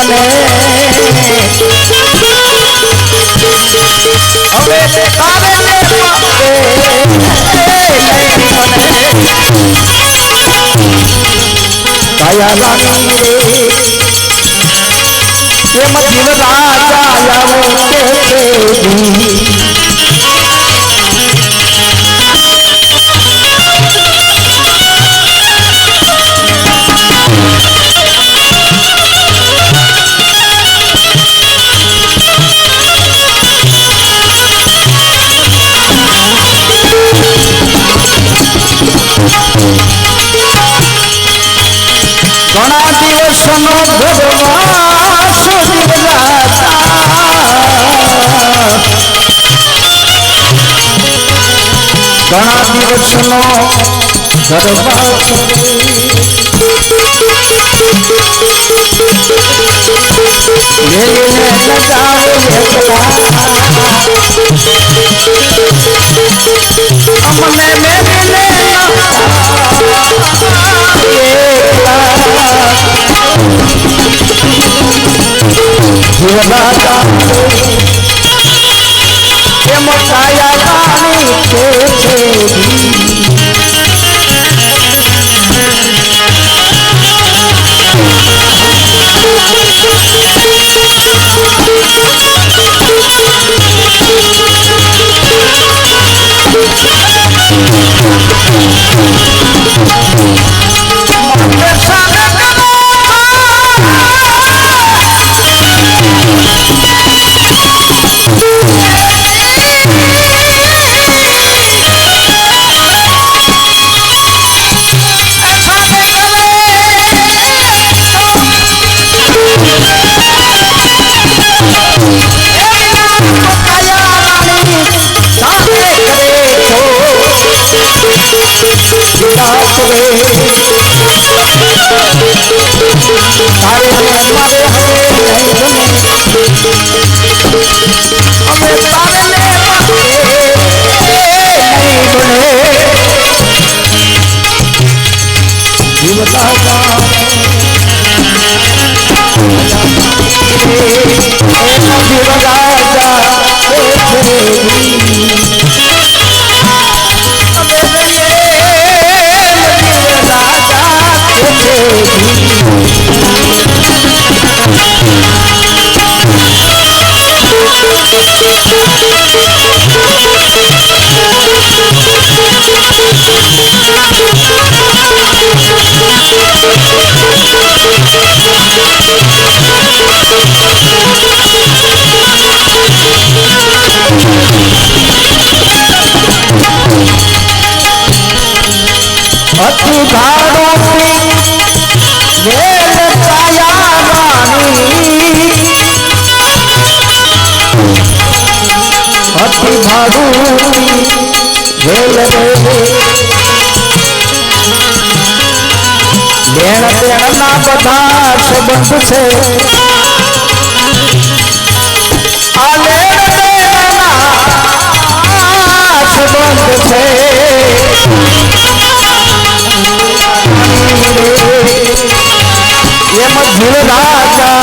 મને હવે તારે ને કાયા રાણી એમ જીવ રાજા આવો કે ઘણા દિવસનો ભગવાન ઘણા દિવસનો અમને મેરીને જીવદાતા એમ કાયા રાણી કે અતિ ભાડો વેલ કાયા રાણી અતિ ભાડું વેલ બેન બેનના બધા સંબંધ છે આ લેણ દેણના સંબંધ છે એમ જીવ રાજા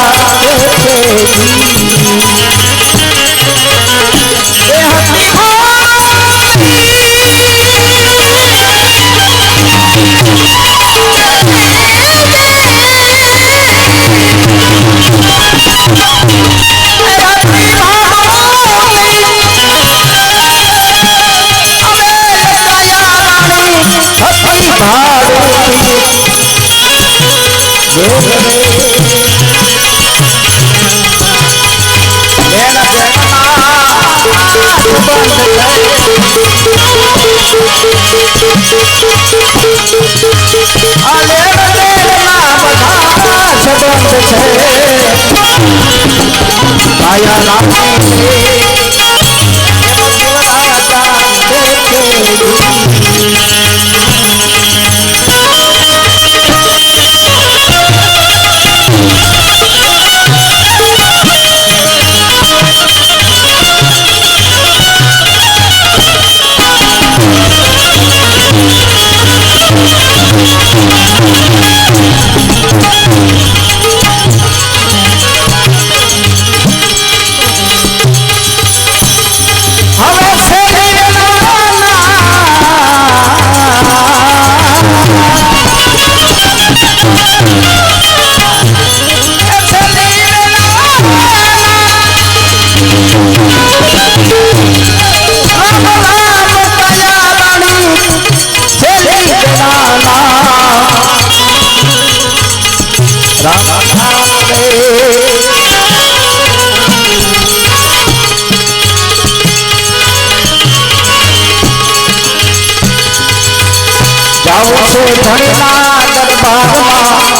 જાવું છે ધણીના દરબારમાં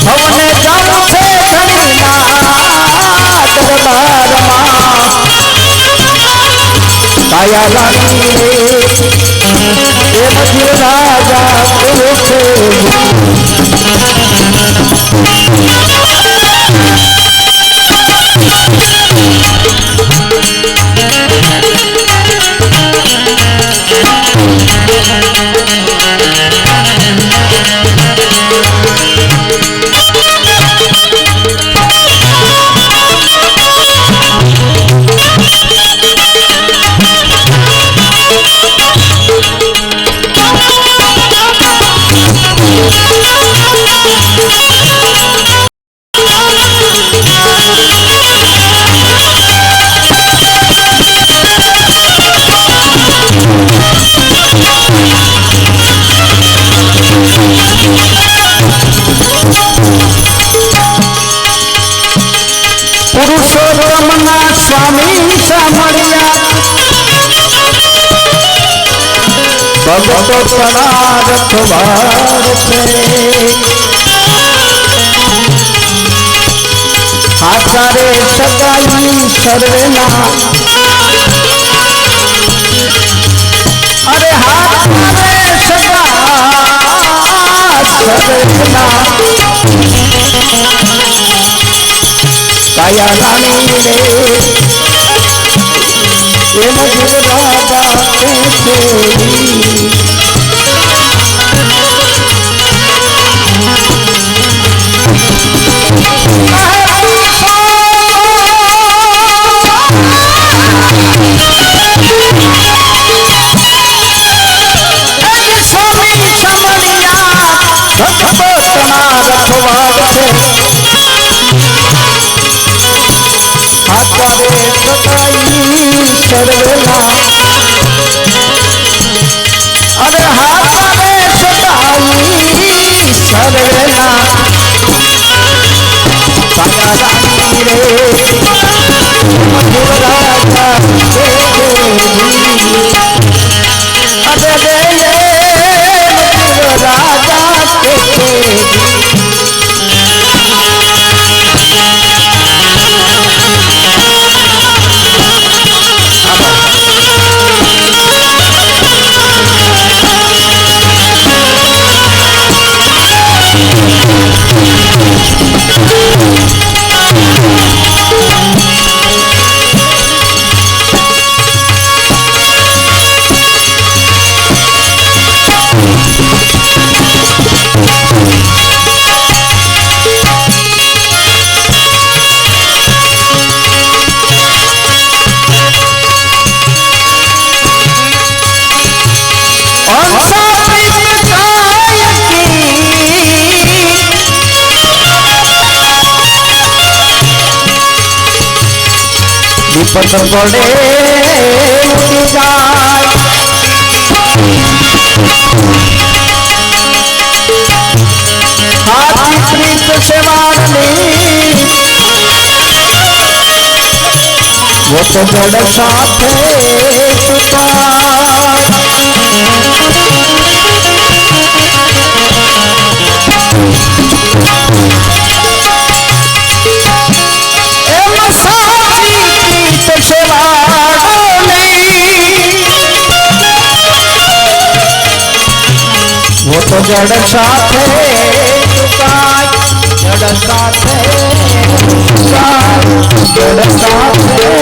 હવને જાવું છે ધણીના દરબારમાં કાયા લાગી એ મધ્ય રાજા કહે છે પુરુષોત્તમના સ્વામી સાંભળ્યા ભગતો તળા રખવાર છે આચારે સગાઈ સર્વેના અરે હાથારે સગા સર્વેના કાયા રાણી રે એ મધુર રાજા કહે છે સ્વામી સમરિયા ભગવતના રખવાડ છે આચારે સગાઈ સર્વેના અરે હાચારે સગાઈ સર્વેના કાયા રાણી રે મધુર રાજા છે અરે રે મધુર રાજા છે દીપક પડે ઉડી જાય હાથી પ્રીત સેવાળની वो तो जड़ साथे वो तो जड़ साथे जड़ साथे जड़ साथे